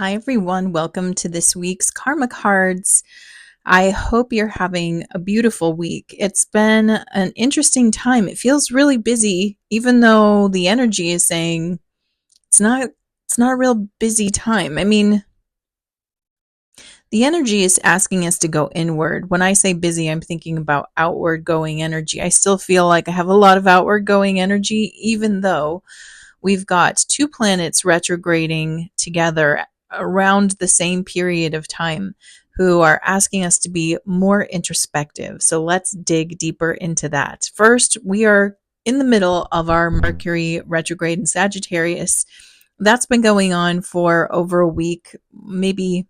Hi, everyone. Welcome to this week's Karma Cards. I hope you're having a beautiful week. It's been an interesting time. It feels really busy, even though the energy is saying it's not it's not a real busy time. I mean, the energy is asking us to go inward. When I say busy, I'm thinking about outward going energy. I still feel like I have a lot of outward going energy, even though we've got two planets retrograding together around the same period of time who are asking us to be more introspective. So let's dig deeper into that. First, we are in the middle of our Mercury retrograde in Sagittarius. That's been going on for over a week. Maybe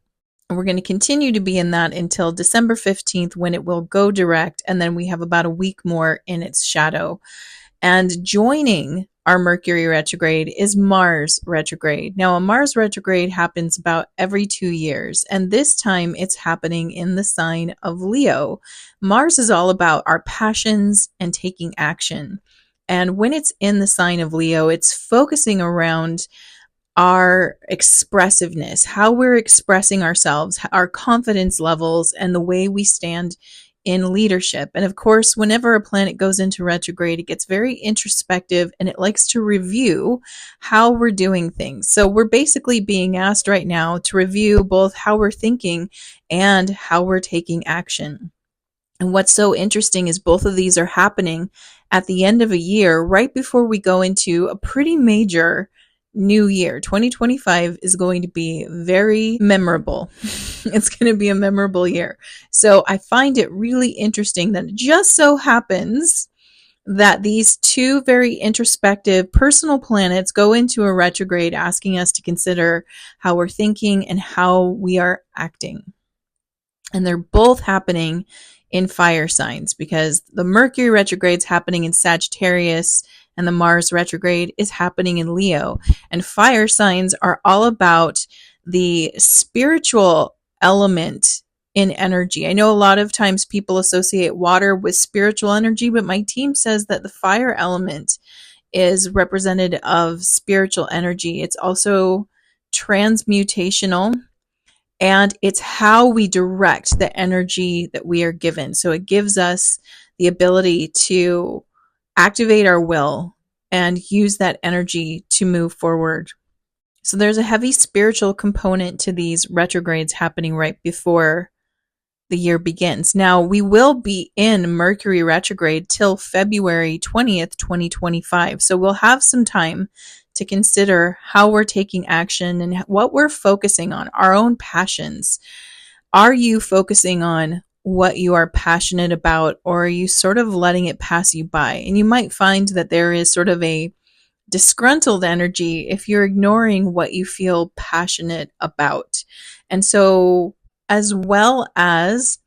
we're going to continue to be in that until December 15th when it will go direct. And then we have about a week more in its shadow. And joining our Mercury retrograde is Mars retrograde. Now, a Mars retrograde happens about every 2 years, and this time it's happening in the sign of Leo. Mars is all about our passions and taking action. And when it's in the sign of Leo, it's focusing around our expressiveness, how we're expressing ourselves, our confidence levels, and the way we stand in leadership. And of course, whenever a planet goes into retrograde, it gets very introspective and it likes to review how we're doing things. So we're basically being asked right now to review both how we're thinking and how we're taking action. And what's so interesting is both of these are happening at the end of a year, right before we go into a pretty major new year. 2025 is going to be very memorable. It's going to be a memorable year. So I find it really interesting that it just so happens that these two very introspective personal planets go into a retrograde, asking us to consider how we're thinking and how we are acting. And they're both happening in fire signs because the Mercury retrograde is happening in Sagittarius and the Mars retrograde is happening in Leo. And fire signs are all about the spiritual element in energy. I know a lot of times people associate water with spiritual energy, but my team says that the fire element is representative of spiritual energy. It's also transmutational, and it's how we direct the energy that we are given. So it gives us the ability to activate our will and use that energy to move forward. So there's a heavy spiritual component to these retrogrades happening right before the year begins. Now, we will be in Mercury retrograde till February 20th, 2025. So we'll have some time to consider how we're taking action and what we're focusing on, our own passions. Are you focusing on what you are passionate about, or are you sort of letting it pass you by? And you might find that there is sort of a disgruntled energy if you're ignoring what you feel passionate about. And so, as well as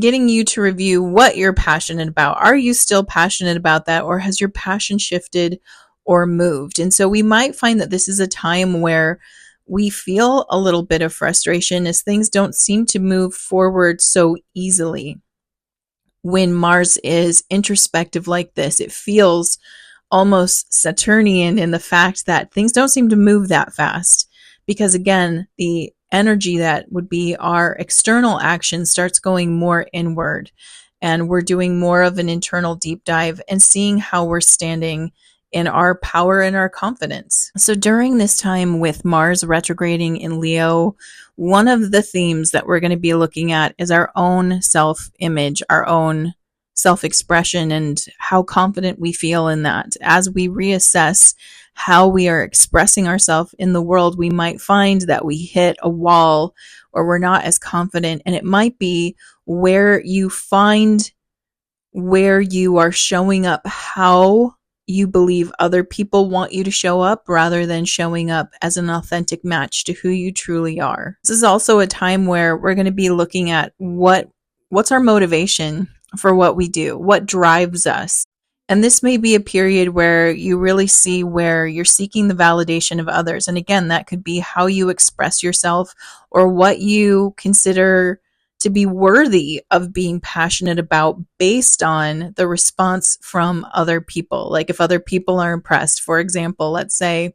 getting you to review what you're passionate about, are you still passionate about that, or has your passion shifted or moved? And so we might find that this is a time where we feel a little bit of frustration as things don't seem to move forward so easily. When Mars is introspective like this, it feels almost Saturnian in the fact that things don't seem to move that fast. Because again, the energy that would be our external action starts going more inward. And we're doing more of an internal deep dive and seeing how we're standing in our power and our confidence. So during this time with Mars retrograding in Leo, one of the themes that we're going to be looking at is our own self-image, our own self-expression, and how confident we feel in that. As we reassess how we are expressing ourselves in the world, we might find that we hit a wall or we're not as confident. And it might be where you find where you are showing up how you believe other people want you to show up rather than showing up as an authentic match to who you truly are. This is also a time where we're going to be looking at what's our motivation for what we do, what drives us. And this may be a period where you really see where you're seeking the validation of others. And again, that could be how you express yourself or what you consider to be worthy of being passionate about based on the response from other people. Like if other people are impressed, for example, let's say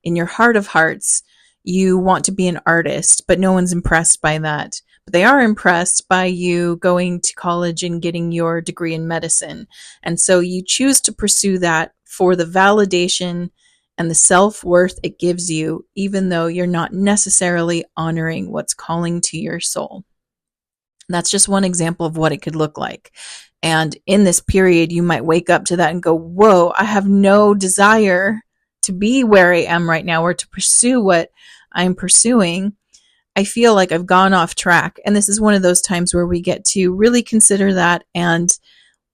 in your heart of hearts, you want to be an artist, but no one's impressed by that. But they are impressed by you going to college and getting your degree in medicine. And so you choose to pursue that for the validation and the self-worth it gives you, even though you're not necessarily honoring what's calling to your soul. That's just one example of what it could look like. And in this period, you might wake up to that and go, whoa, I have no desire to be where I am right now or to pursue what I'm pursuing. I feel like I've gone off track. And this is one of those times where we get to really consider that and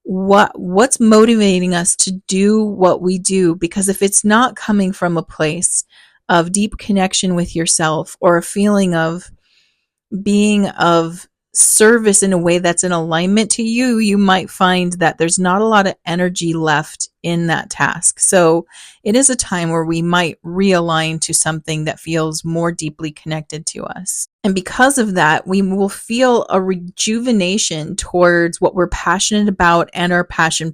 what's motivating us to do what we do. Because if it's not coming from a place of deep connection with yourself or a feeling of being of service in a way that's in alignment to you, you might find that there's not a lot of energy left in that task. So it is a time where we might realign to something that feels more deeply connected to us. And because of that, we will feel a rejuvenation towards what we're passionate about and our passion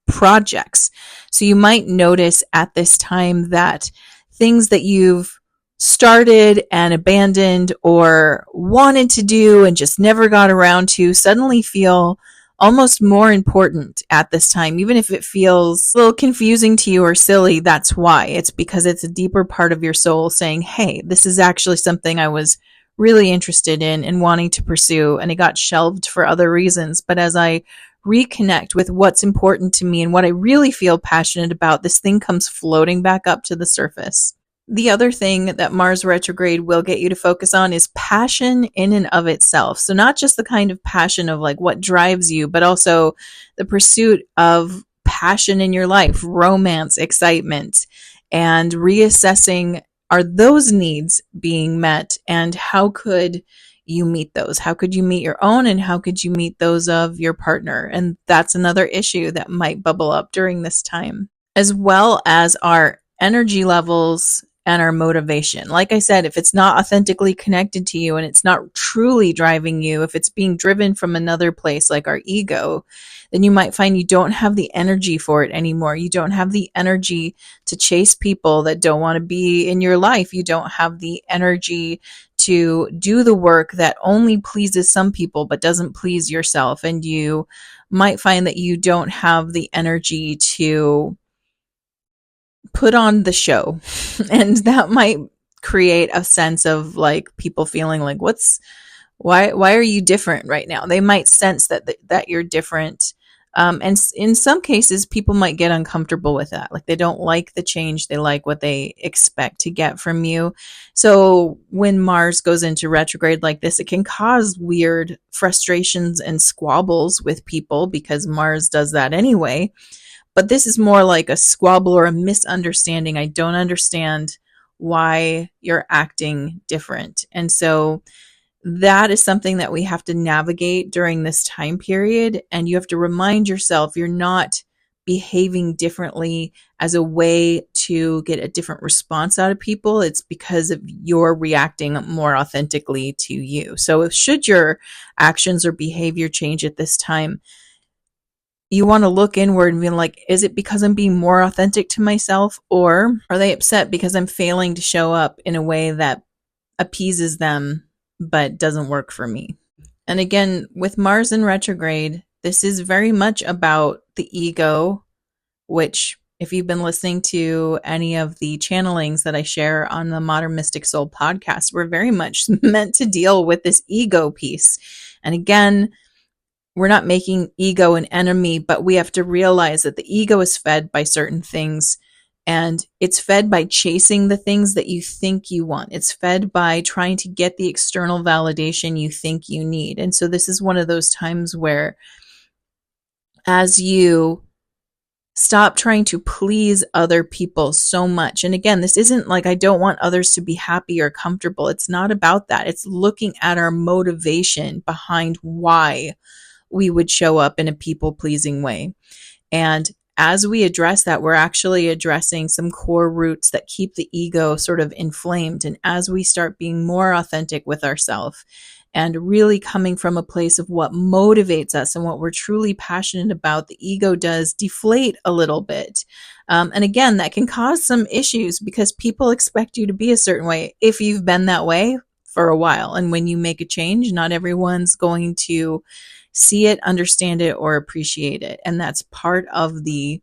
projects. So you might notice at this time that things that you've started and abandoned or wanted to do and just never got around to suddenly feel almost more important at this time. Even if it feels a little confusing to you or silly, that's why. It's because it's a deeper part of your soul saying, hey, this is actually something I was really interested in and wanting to pursue, and it got shelved for other reasons. But as I reconnect with what's important to me and what I really feel passionate about, this thing comes floating back up to the surface. The other thing that Mars retrograde will get you to focus on is passion in and of itself. So not just the kind of passion of like what drives you, but also the pursuit of passion in your life, romance, excitement, and reassessing, are those needs being met and how could you meet those? How could you meet your own and how could you meet those of your partner? And that's another issue that might bubble up during this time, as well as our energy levels and our motivation. Like I said, if it's not authentically connected to you and it's not truly driving you, if it's being driven from another place like our ego, then you might find you don't have the energy for it anymore. You don't have the energy to chase people that don't want to be in your life. You don't have the energy to do the work that only pleases some people but doesn't please yourself. And you might find that you don't have the energy to put on the show. And that might create a sense of like people feeling like, why are you different right now? They might sense that you're different. And in some cases, people might get uncomfortable with that. Like they don't like the change. They like what they expect to get from you. So when Mars goes into retrograde like this, it can cause weird frustrations and squabbles with people because Mars does that anyway. But this is more like a squabble or a misunderstanding. I don't understand why you're acting different. And so that is something that we have to navigate during this time period. And you have to remind yourself you're not behaving differently as a way to get a different response out of people. It's because of you're reacting more authentically to you. So should your actions or behavior change at this time, you want to look inward and be like, is it because I'm being more authentic to myself? Or are they upset because I'm failing to show up in a way that appeases them but doesn't work for me? And again, with Mars in retrograde, this is very much about the ego, which if you've been listening to any of the channelings that I share on the Modern Mystic Soul podcast, we're very much meant to deal with this ego piece. And again, we're not making ego an enemy, but we have to realize that the ego is fed by certain things, and it's fed by chasing the things that you think you want. It's fed by trying to get the external validation you think you need. And so this is one of those times where as you stop trying to please other people so much, and again, this isn't like I don't want others to be happy or comfortable. It's not about that. It's looking at our motivation behind why we would show up in a people-pleasing way. And as we address that, we're actually addressing some core roots that keep the ego sort of inflamed. And as we start being more authentic with ourselves and really coming from a place of what motivates us and what we're truly passionate about, the ego does deflate a little bit. And again, that can cause some issues because people expect you to be a certain way if you've been that way for a while. And when you make a change, not everyone's going to see it, understand it, or appreciate it. And that's part of the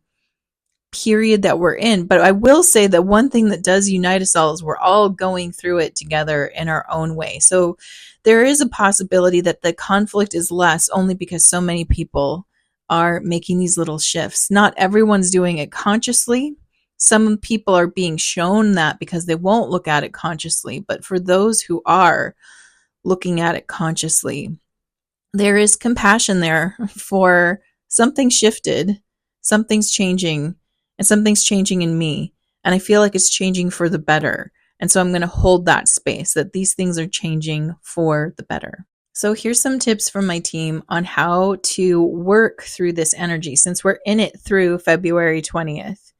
period that we're in. But I will say that one thing that does unite us all is we're all going through it together in our own way. So there is a possibility that the conflict is less only because so many people are making these little shifts. Not everyone's doing it consciously. Some people are being shown that because they won't look at it consciously. But for those who are looking at it consciously, there is compassion there for something shifted, something's changing, and something's changing in me. And I feel like it's changing for the better. And so I'm going to hold that space that these things are changing for the better. So here's some tips from my team on how to work through this energy since we're in it through February 20th.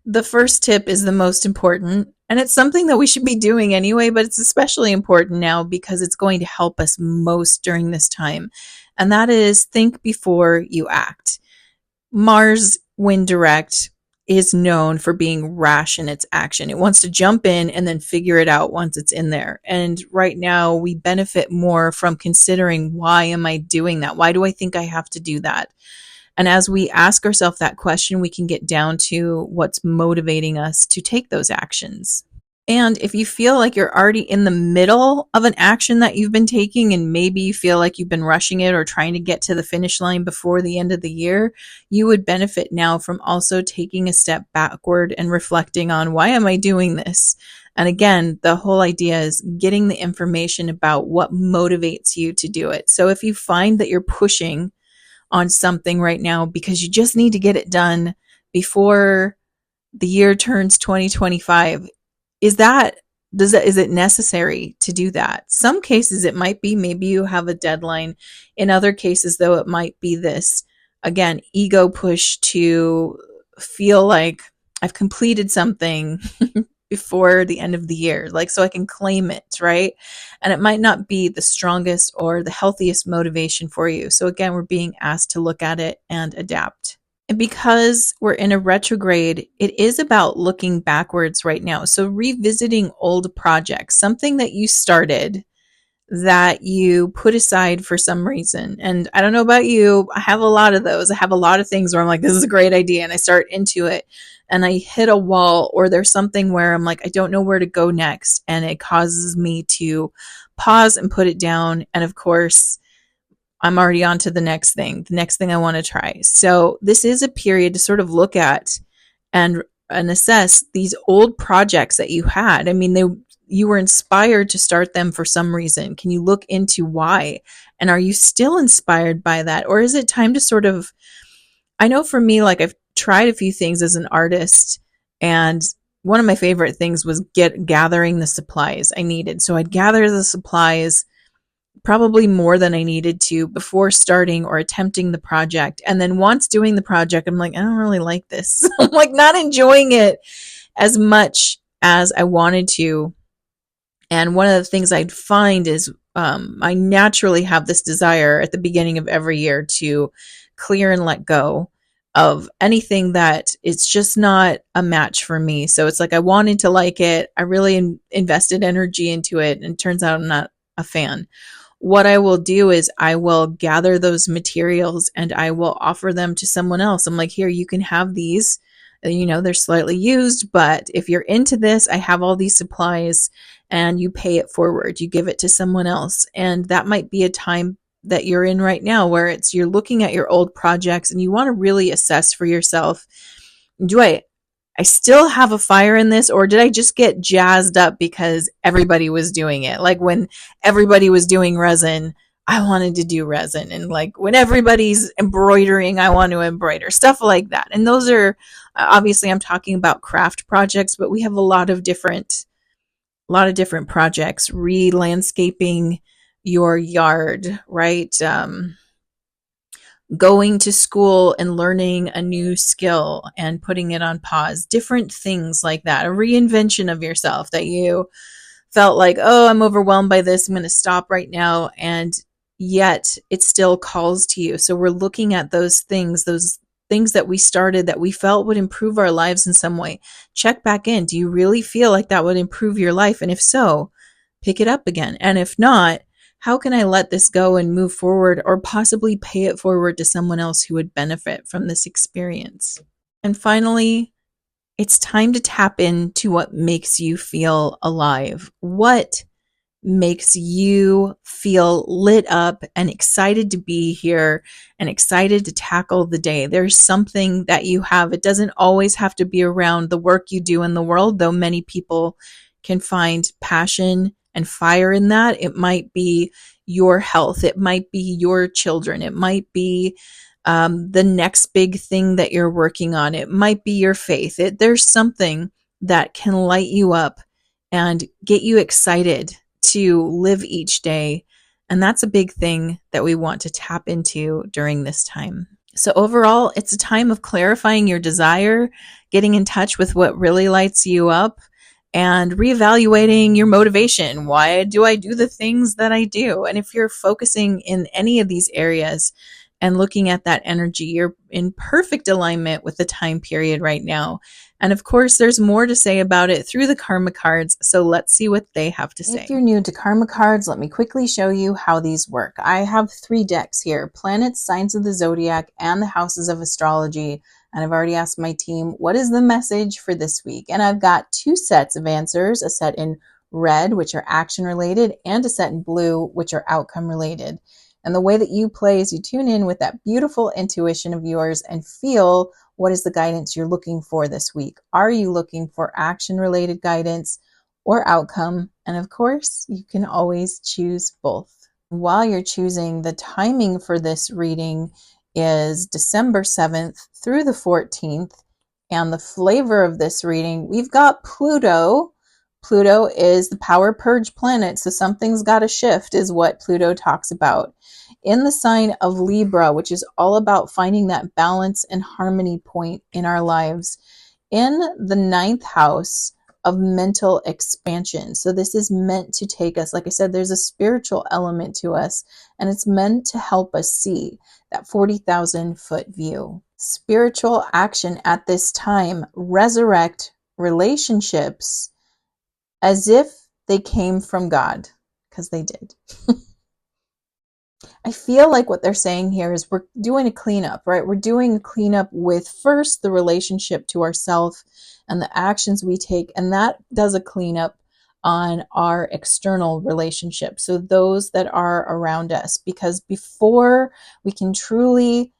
The first tip is the most important, and it's something that we should be doing anyway, but it's especially important now because it's going to help us most during this time. And that is think before you act. Mars, when direct, is known for being rash in its action. It wants to jump in and then figure it out once it's in there. And right now we benefit more from considering, why am I doing that? Why do I think I have to do that? And as we ask ourselves that question, we can get down to what's motivating us to take those actions. And if you feel like you're already in the middle of an action that you've been taking and maybe you feel like you've been rushing it or trying to get to the finish line before the end of the year, you would benefit now from also taking a step backward and reflecting on, why am I doing this? And again, the whole idea is getting the information about what motivates you to do it. So if you find that you're pushing on something right now because you just need to get it done before the year turns 2025, is it necessary to do that? Some cases it might be, maybe you have a deadline. In other cases though, it might be this, again, ego push to feel like I've completed something before the end of the year, like so I can claim it, right? And it might not be the strongest or the healthiest motivation for you. So again, we're being asked to look at it and adapt. And because we're in a retrograde, it is about looking backwards right now. So revisiting old projects, something that you started that you put aside for some reason. And I don't know about you, I have a lot of those. I have a lot of things where I'm like, this is a great idea. And I start into it and I hit a wall, or there's something where I'm like, I don't know where to go next. And it causes me to pause and put it down. And of course, I'm already on to the next thing I want to try. So this is a period to sort of look at and assess these old projects that you had. I mean, you were inspired to start them for some reason. Can you look into why? And are you still inspired by that? Or is it time to sort of, I know for me, like I've tried a few things as an artist, and one of my favorite things was gathering the supplies I needed. So I'd gather the supplies probably more than I needed to before starting or attempting the project. And then once doing the project, I'm like, I don't really like this. I'm like not enjoying it as much as I wanted to. And one of the things I'd find is I naturally have this desire at the beginning of every year to clear and let go of anything that it's just not a match for me. So it's like I wanted to like it. I really invested energy into it, and it turns out I'm not a fan. What I will do is I will gather those materials and I will offer them to someone else. I'm like, here, you can have these. You know, they're slightly used, but if you're into this, I have all these supplies, and you pay it forward. You give it to someone else. And that might be a time that you're in right now where you're looking at your old projects and you want to really assess for yourself, do I still have a fire in this, or did I just get jazzed up because everybody was doing it? Like when everybody was doing resin, I wanted to do resin. And like when everybody's embroidering, I want to embroider, stuff like that. And those are, obviously I'm talking about craft projects, but we have a lot of different projects, re-landscaping your yard, right? going to school and learning a new skill and putting it on pause, different things like that, a reinvention of yourself that you felt like, oh, I'm overwhelmed by this, I'm going to stop right now. And yet it still calls to you. So we're looking at those things that we started that we felt would improve our lives in some way. Check back in. Do you really feel like that would improve your life? And if so, pick it up again. And if not, how can I let this go and move forward, or possibly pay it forward to someone else who would benefit from this experience? And finally, it's time to tap into what makes you feel alive. What makes you feel lit up and excited to be here and excited to tackle the day? There's something that you have. It doesn't always have to be around the work you do in the world, though many people can find passion and fire in that. It might be your health. It might be your children. It might be the next big thing that you're working on. It might be your faith. There's something that can light you up and get you excited to live each day. And that's a big thing that we want to tap into during this time. So overall, it's a time of clarifying your desire, getting in touch with what really lights you up, and reevaluating your motivation. Why do I do the things that I do? And if you're focusing in any of these areas and looking at that energy, you're in perfect alignment with the time period right now. And of course, there's more to say about it through the karma cards. So let's see what they have to say. If you're new to karma cards, let me quickly show you how these work. I have 3 decks here: planets, signs of the zodiac, and the houses of astrology. And I've already asked my team, what is the message for this week? And I've got 2 sets of answers, a set in red, which are action related, and a set in blue, which are outcome related. And the way that you play is you tune in with that beautiful intuition of yours and feel what is the guidance you're looking for this week. Are you looking for action related guidance or outcome? And of course, you can always choose both. While you're choosing, the timing for this reading is December 7th through the 14th. And the flavor of this reading, we've got Pluto. Pluto is the power purge planet, so something's got to shift, is what Pluto talks about. In the sign of Libra, which is all about finding that balance and harmony point in our lives. In the 9th house of mental expansion. So this is meant to take us, like I said, there's a spiritual element to us, and it's meant to help us see that 40,000 foot view. Spiritual action at this time: resurrect relationships as if they came from God, because they did. I feel like what they're saying here is we're doing a cleanup, right? We're doing a cleanup with first the relationship to ourselves and the actions we take, and that does a cleanup on our external relationships, so those that are around us, because before we can truly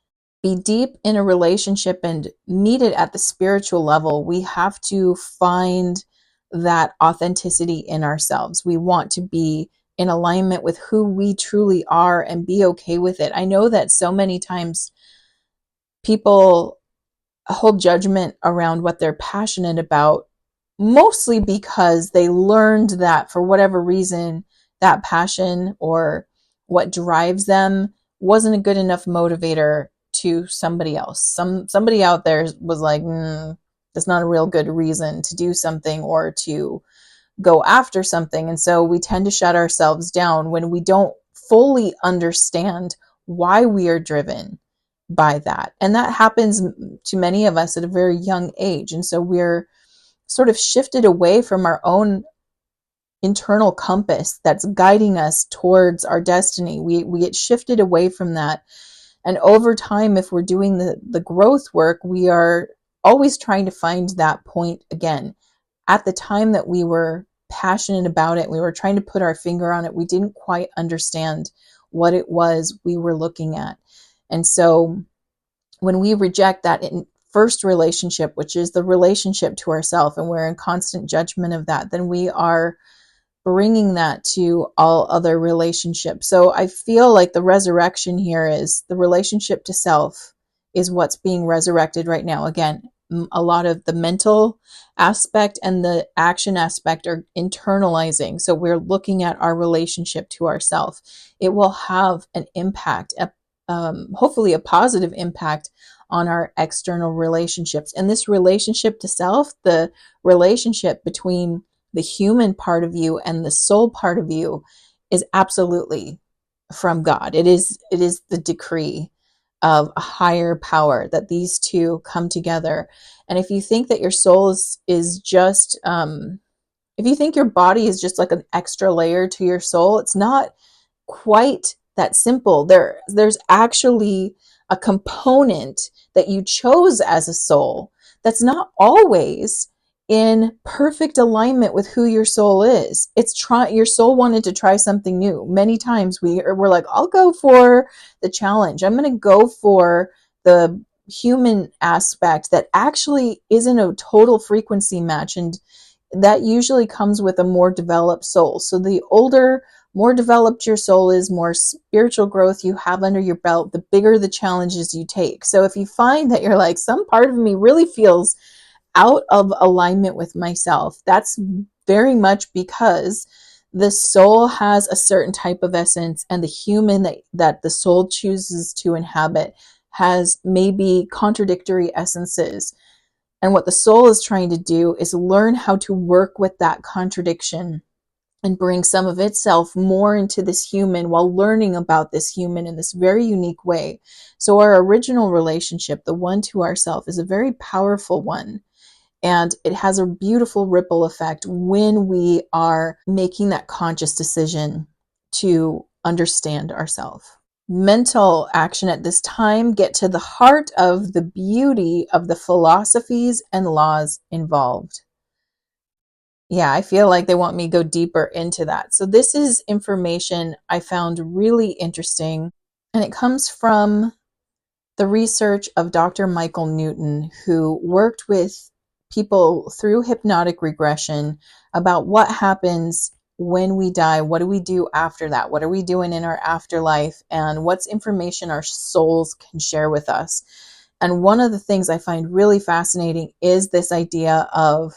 be deep in a relationship and meet it at the spiritual level, we have to find that authenticity in ourselves. We want to be in alignment with who we truly are and be okay with it. I know that so many times people hold judgment around what they're passionate about, mostly because they learned that for whatever reason, that passion or what drives them wasn't a good enough motivator to somebody else. Somebody out there was like, that's not a real good reason to do something or to go after something. And so we tend to shut ourselves down when we don't fully understand why we are driven by that. And that happens to many of us at a very young age. And so we're sort of shifted away from our own internal compass that's guiding us towards our destiny. We get shifted away from that. And over time, if we're doing the growth work, we are always trying to find that point again. At the time that we were passionate about it, we were trying to put our finger on it, we didn't quite understand what it was we were looking at. And so when we reject that first relationship, which is the relationship to ourselves, and we're in constant judgment of that, then we are bringing that to all other relationships. So I feel like the resurrection here is the relationship to self is what's being resurrected right now. Again, a lot of the mental aspect and the action aspect are internalizing. So we're looking at our relationship to ourself. It will have an impact, a hopefully a positive impact on our external relationships. And this relationship to self, the relationship between the human part of you and the soul part of you, is absolutely from God. It is the decree of a higher power that these two come together. And if you think that your soul is just if you think your body is just like an extra layer to your soul, it's not quite that simple. There's actually a component that you chose as a soul that's not always in perfect alignment with who your soul is. Your soul wanted to try something new. Many times we're like, I'll go for the challenge. I'm going to go for the human aspect that actually isn't a total frequency match, and that usually comes with a more developed soul. So the older, more developed your soul is, more spiritual growth you have under your belt, the bigger the challenges you take. So if you find that you're like, some part of me really feels out of alignment with myself, that's very much because the soul has a certain type of essence, and the human that the soul chooses to inhabit has maybe contradictory essences. And what the soul is trying to do is learn how to work with that contradiction and bring some of itself more into this human while learning about this human in this very unique way. So our original relationship, the one to ourself, is a very powerful one. And it has a beautiful ripple effect when we are making that conscious decision to understand ourselves. Mental action at this time: get to the heart of the beauty of the philosophies and laws involved. Yeah, I feel like they want me to go deeper into that. So this is information I found really interesting, and it comes from the research of Dr. Michael Newton, who worked with people through hypnotic regression about what happens when we die. What do we do after that? What are we doing in our afterlife? And what's information our souls can share with us? And one of the things I find really fascinating is this idea of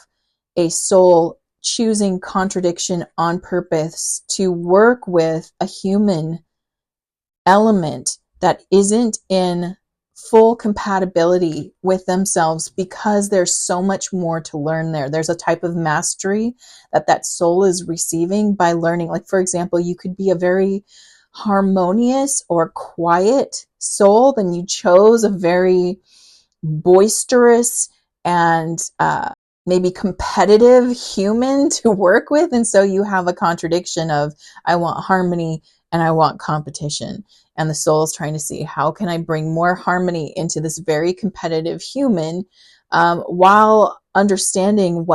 a soul choosing contradiction on purpose to work with a human element that isn't in full compatibility with themselves, because there's so much more to learn there. There's a type of mastery that soul is receiving by learning. Like, for example, you could be a very harmonious or quiet soul, then you chose a very boisterous and maybe competitive human to work with. And so you have a contradiction of, I want harmony and I want competition. And the soul is trying to see, how can I bring more harmony into this very competitive human, while understanding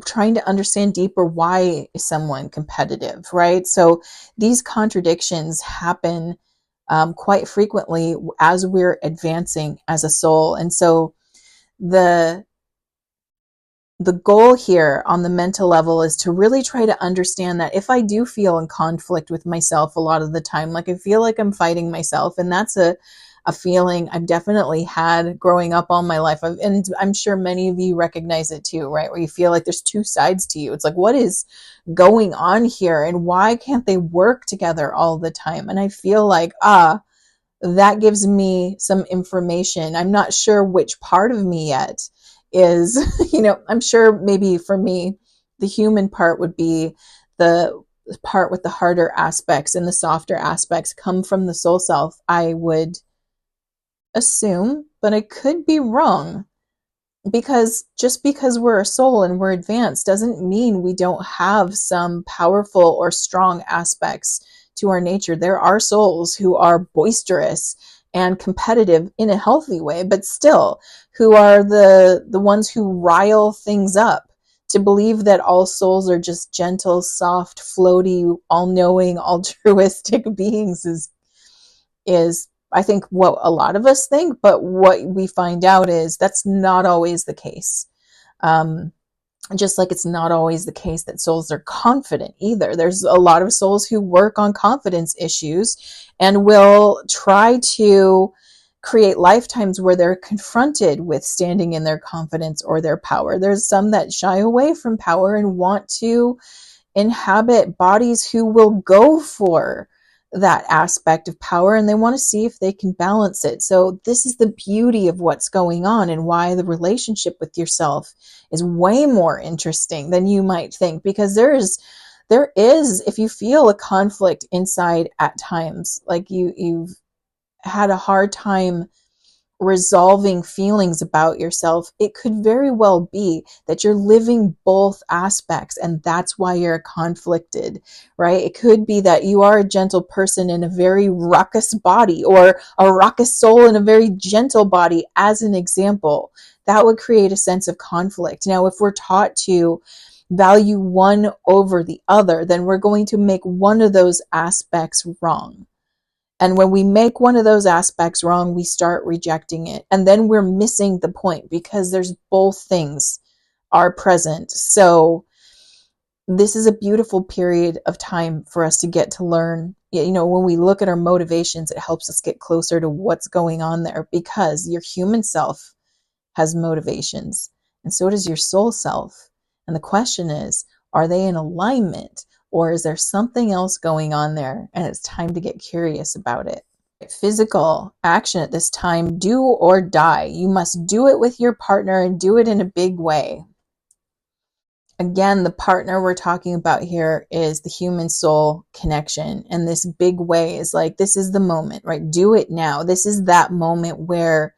trying to understand deeper, why is someone competitive, right? So these contradictions happen quite frequently as we're advancing as a soul. And so the goal here on the mental level is to really try to understand that if I do feel in conflict with myself a lot of the time, like I feel like I'm fighting myself, and that's a feeling I've definitely had growing up all my life. And I'm sure many of you recognize it too, right? Where you feel like there's two sides to you. It's like, what is going on here? And why can't they work together all the time? And I feel like, that gives me some information. I'm not sure which part of me yet is, I'm sure maybe for me, the human part would be the part with the harder aspects, and the softer aspects come from the soul self, I would assume, but I could be wrong. Because just because we're a soul and we're advanced doesn't mean we don't have some powerful or strong aspects to our nature. There are souls who are boisterous and competitive in a healthy way, but still who are the ones who rile things up. To believe that all souls are just gentle, soft, floaty, all-knowing, altruistic beings is I think what a lot of us think, but what we find out is that's not always the case. Just like it's not always the case that souls are confident either. There's a lot of souls who work on confidence issues and will try to create lifetimes where they're confronted with standing in their confidence or their power. There's some that shy away from power and want to inhabit bodies who will go for that aspect of power, and they want to see if they can balance it. So this is the beauty of what's going on, and why the relationship with yourself is way more interesting than you might think, because there is, if you feel a conflict inside at times, like you've had a hard time resolving feelings about yourself, it could very well be that you're living both aspects, and that's why you're conflicted, right? It could be that you are a gentle person in a very raucous body, or a raucous soul in a very gentle body, as an example. That would create a sense of conflict. Now, if we're taught to value one over the other, then we're going to make one of those aspects wrong. And when we make one of those aspects wrong, we start rejecting it. And then we're missing the point, because there's both things are present. So this is a beautiful period of time for us to get to learn. You know, when we look at our motivations, it helps us get closer to what's going on there, because your human self has motivations, and so does your soul self. And the question is, are they in alignment? Or is there something else going on there, and it's time to get curious about it? Physical action at this time, do or die. You must do it with your partner, and do it in a big way. Again, the partner we're talking about here is the human soul connection. And this big way is like, this is the moment, right? Do it now. This is that moment where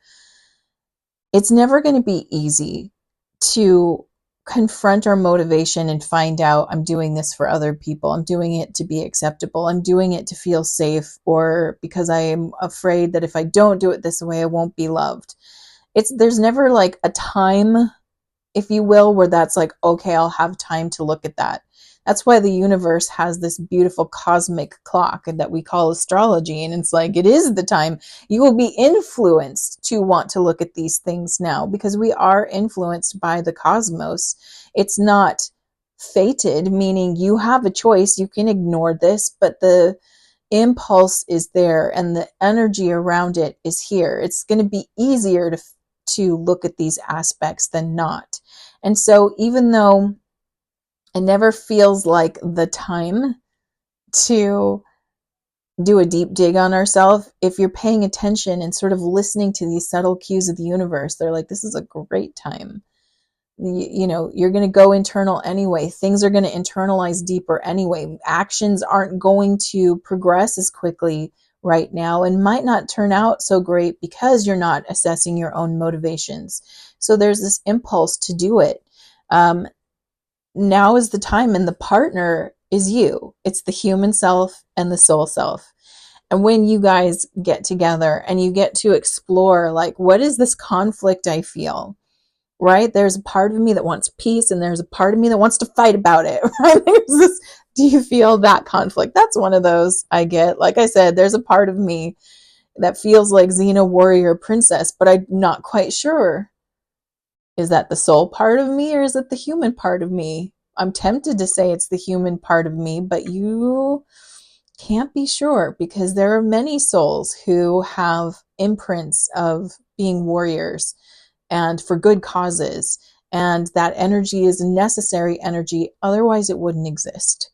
it's never going to be easy to confront our motivation and find out, I'm doing this for other people. I'm doing it to be acceptable. I'm doing it to feel safe, or because I am afraid that if I don't do it this way, I won't be loved. There's never like a time, if you will, where that's like, okay, I'll have time to look at that. That's why the universe has this beautiful cosmic clock that we call astrology. And it's like, it is the time. You will be influenced to want to look at these things now, because we are influenced by the cosmos. It's not fated, meaning you have a choice. You can ignore this, but the impulse is there, and the energy around it is here. It's going to be easier to look at these aspects than not. And so even though it never feels like the time to do a deep dig on ourselves, if you're paying attention and sort of listening to these subtle cues of the universe, they're like, this is a great time. You're going to go internal anyway. Things are going to internalize deeper anyway. Actions aren't going to progress as quickly right now, and might not turn out so great because you're not assessing your own motivations. So there's this impulse to do it. Now is the time, and the partner is you. It's the human self and the soul self. And when you guys get together and you get to explore, like, what is this conflict I feel, right? There's a part of me that wants peace, and there's a part of me that wants to fight about it, right? Do you feel that conflict? That's one of those I get. Like I said, there's a part of me that feels like Xena warrior princess, but I'm not quite sure. Is that the soul part of me, or is it the human part of me? I'm tempted to say it's the human part of me, but you can't be sure, because there are many souls who have imprints of being warriors and for good causes. And that energy is a necessary energy. Otherwise, it wouldn't exist.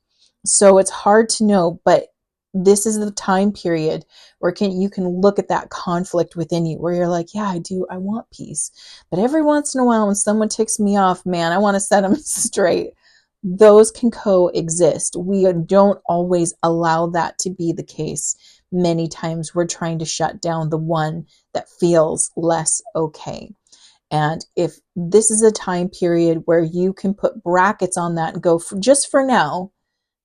So it's hard to know, but this is the time period where you can look at that conflict within you, where you're like, yeah, I want peace. But every once in a while, when someone ticks me off, man, I want to set them straight. Those can coexist. We don't always allow that to be the case. Many times we're trying to shut down the one that feels less okay. And if this is a time period where you can put brackets on that and go, just for now,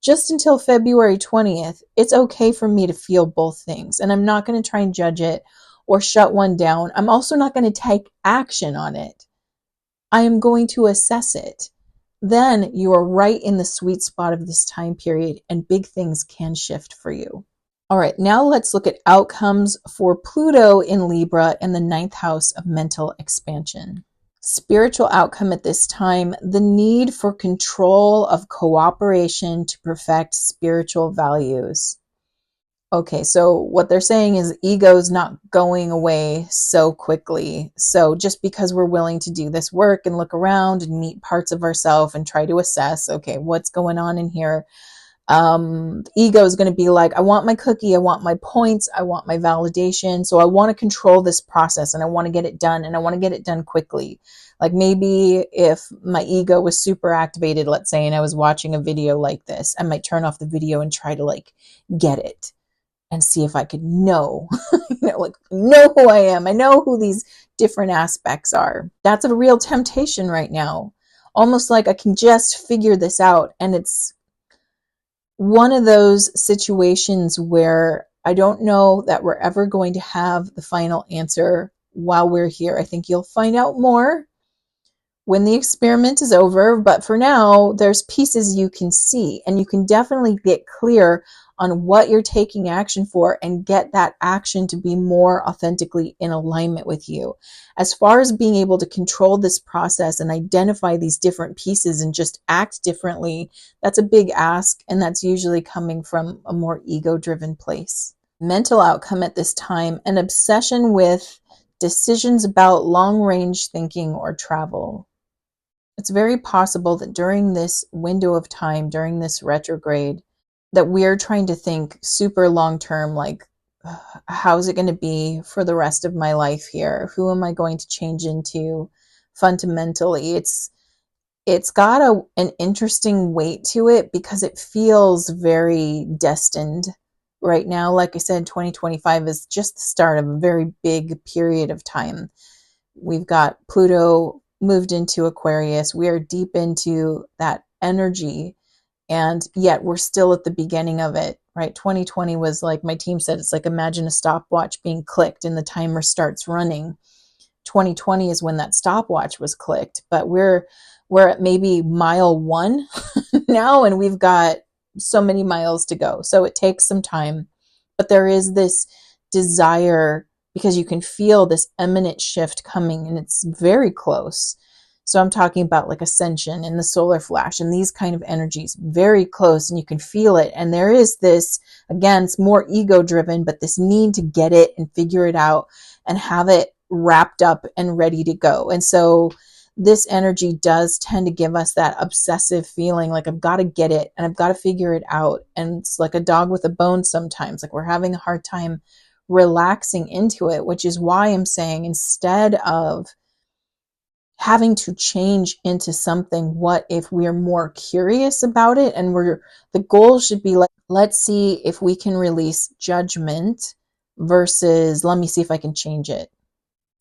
just until February 20th, it's okay for me to feel both things. And I'm not going to try and judge it or shut one down. I'm also not going to take action on it. I am going to assess it. Then you are right in the sweet spot of this time period, and big things can shift for you. All right, now let's look at outcomes for Pluto in Libra in the 9th house of mental expansion. Spiritual outcome at this time, the need for control of cooperation to perfect spiritual values. Okay, so what they're saying is ego's not going away so quickly. So just because we're willing to do this work and look around and meet parts of ourselves and try to assess, okay, what's going on in here? Ego is going to be like, I want my cookie, I want my points, I want my validation. So I want to control this process and I want to get it done and I want to get it done quickly. Like maybe if my ego was super activated, let's say, and I was watching a video like this, I might turn off the video and try to like get it and see if I could know, like know who I am. I know who these different aspects are. That's a real temptation right now. Almost like I can just figure this out. And it's one of those situations where I don't know that we're ever going to have the final answer while we're here. I think you'll find out more when the experiment is over, but for now, there's pieces you can see, and you can definitely get clear on what you're taking action for and get that action to be more authentically in alignment with you. As far as being able to control this process and identify these different pieces and just act differently, that's a big ask, and that's usually coming from a more ego-driven place. Mental outcome at this time, an obsession with decisions about long-range thinking or travel. It's very possible that during this window of time, during this retrograde, that we're trying to think super long term, like, how's it going to be for the rest of my life here? Who am I going to change into fundamentally? It's got an interesting weight to it because it feels very destined right now. Like I said, 2025 is just the start of a very big period of time. We've got Pluto moved into Aquarius. We are deep into that energy, and yet we're still at the beginning of it, right? 2020 was like my team said, it's like imagine a stopwatch being clicked and the timer starts running. 2020 is when that stopwatch was clicked, but we're at maybe mile 1 now, and we've got so many miles to go. So it takes some time, but there is this desire because you can feel this imminent shift coming and it's very close. So I'm talking about like ascension and the solar flash and these kind of energies, very close, and you can feel it. And there is this, again, it's more ego driven, but this need to get it and figure it out and have it wrapped up and ready to go. And so this energy does tend to give us that obsessive feeling like I've got to get it and I've got to figure it out. And it's like a dog with a bone sometimes, like we're having a hard time relaxing into it, which is why I'm saying instead of having to change into something, what if we're more curious about it? And the goal should be like, let's see if we can release judgment versus let me see if I can change it.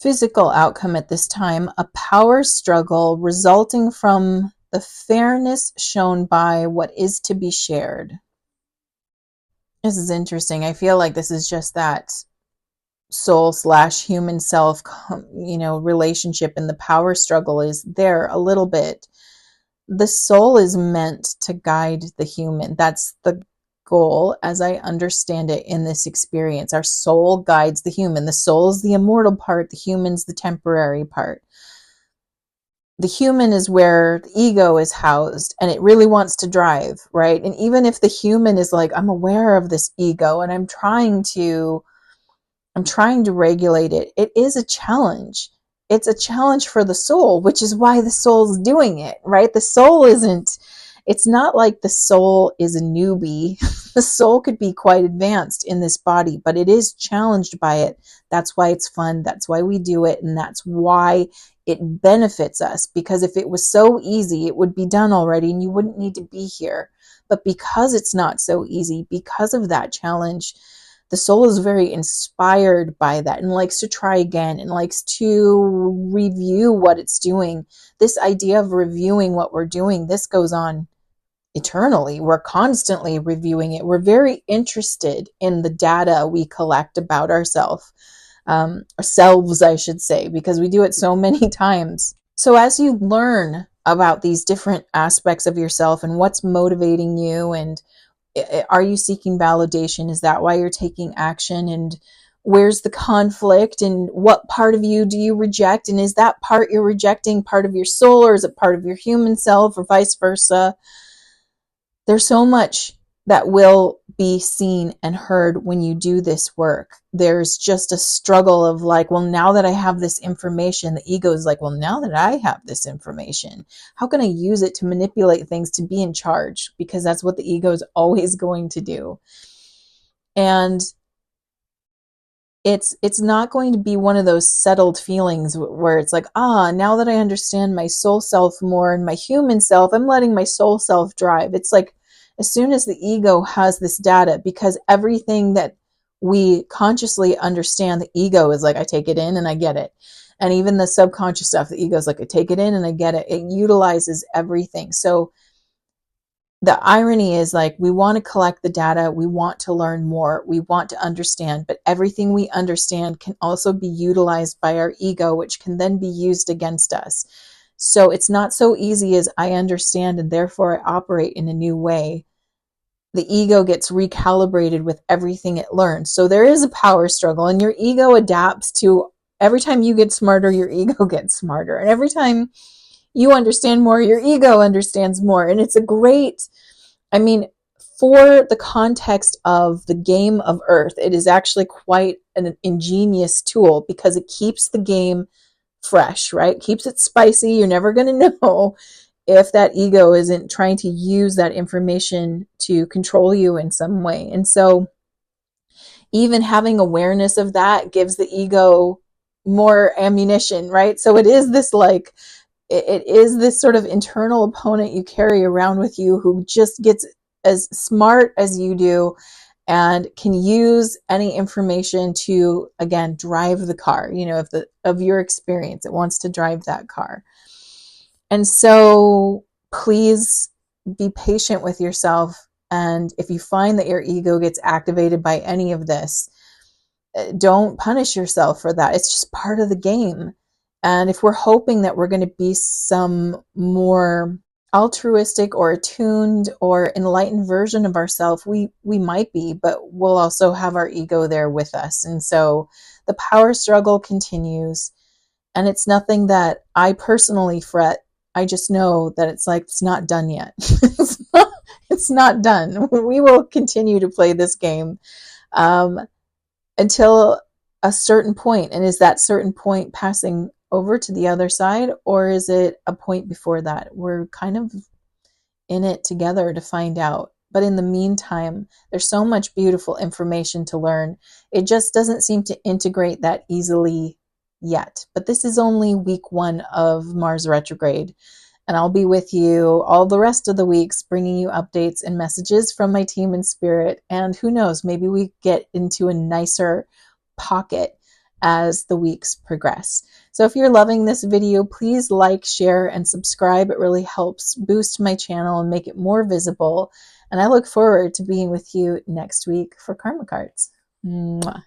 Physical outcome at this time, a power struggle resulting from the fairness shown by what is to be shared. This is interesting. I feel like this is just that soul/human self, relationship, and the power struggle is there a little bit. The soul is meant to guide the human. That's the goal, as I understand it in this experience. Our soul guides the human. The soul is the immortal part. The human's the temporary part. The human is where the ego is housed and it really wants to drive, right? And even if the human is like, I'm aware of this ego and I'm trying to regulate it, it is a challenge. It's a challenge for the soul, which is why the soul's doing it, right? It's not like the soul is a newbie. The soul could be quite advanced in this body, but it is challenged by it. That's why it's fun. That's why we do it. And that's why it benefits us, because if it was so easy, it would be done already and you wouldn't need to be here. But because it's not so easy, because of that challenge, the soul is very inspired by that and likes to try again and likes to review what it's doing. This idea of reviewing what we're doing, this goes on eternally. We're constantly reviewing it. We're very interested in the data we collect about ourselves. Selves, I should say, because we do it so many times. So as you learn about these different aspects of yourself and what's motivating you, and are you seeking validation? Is that why you're taking action? And where's the conflict? And what part of you do you reject? And is that part you're rejecting part of your soul, or is it part of your human self, or vice versa? There's so much that will be seen and heard when you do this work. There's just a struggle of like, well, now that I have this information, the ego is like, well, now that I have this information, how can I use it to manipulate things to be in charge? Because that's what the ego is always going to do. And it's not going to be one of those settled feelings where it's like, now that I understand my soul self more and my human self, I'm letting my soul self drive. It's like, as soon as the ego has this data, because everything that we consciously understand, the ego is like, I take it in and I get it. And even the subconscious stuff, the ego is like, I take it in and I get it. It utilizes everything. So the irony is, like, we want to collect the data, we want to learn more, we want to understand, but everything we understand can also be utilized by our ego, which can then be used against us. So it's not so easy as I understand and therefore I operate in a new way. The ego gets recalibrated with everything it learns. So there is a power struggle, and your ego adapts to every time you get smarter, your ego gets smarter. And every time you understand more, your ego understands more. And it's a great, I mean, for the context of the game of Earth, it is actually quite an ingenious tool because it keeps the game fresh, right? Keeps it spicy. You're never going to know if that ego isn't trying to use that information to control you in some way. And so even having awareness of that gives the ego more ammunition, right? So it is this like, it is this sort of internal opponent you carry around with you who just gets as smart as you do and can use any information to, again, drive the car, of your experience. It wants to drive that car. And so please be patient with yourself. And if you find that your ego gets activated by any of this, don't punish yourself for that. It's just part of the game. And if we're hoping that we're going to be some more altruistic or attuned or enlightened version of ourselves, we might be, but we'll also have our ego there with us. And so the power struggle continues. And it's nothing that I personally fret. I just know that it's not done yet. It's not done. We will continue to play this game until a certain point. And is that certain point passing over to the other side, or is it a point before that? We're kind of in it together to find out. But in the meantime, there's so much beautiful information to learn. It just doesn't seem to integrate that easily yet. But this is only week 1 of Mars retrograde. And I'll be with you all the rest of the weeks, bringing you updates and messages from my team in spirit. And who knows, maybe we get into a nicer pocket as the weeks progress. So if you're loving this video, please like, share, and subscribe. It really helps boost my channel and make it more visible. And I look forward to being with you next week for Karma Cards. Mwah.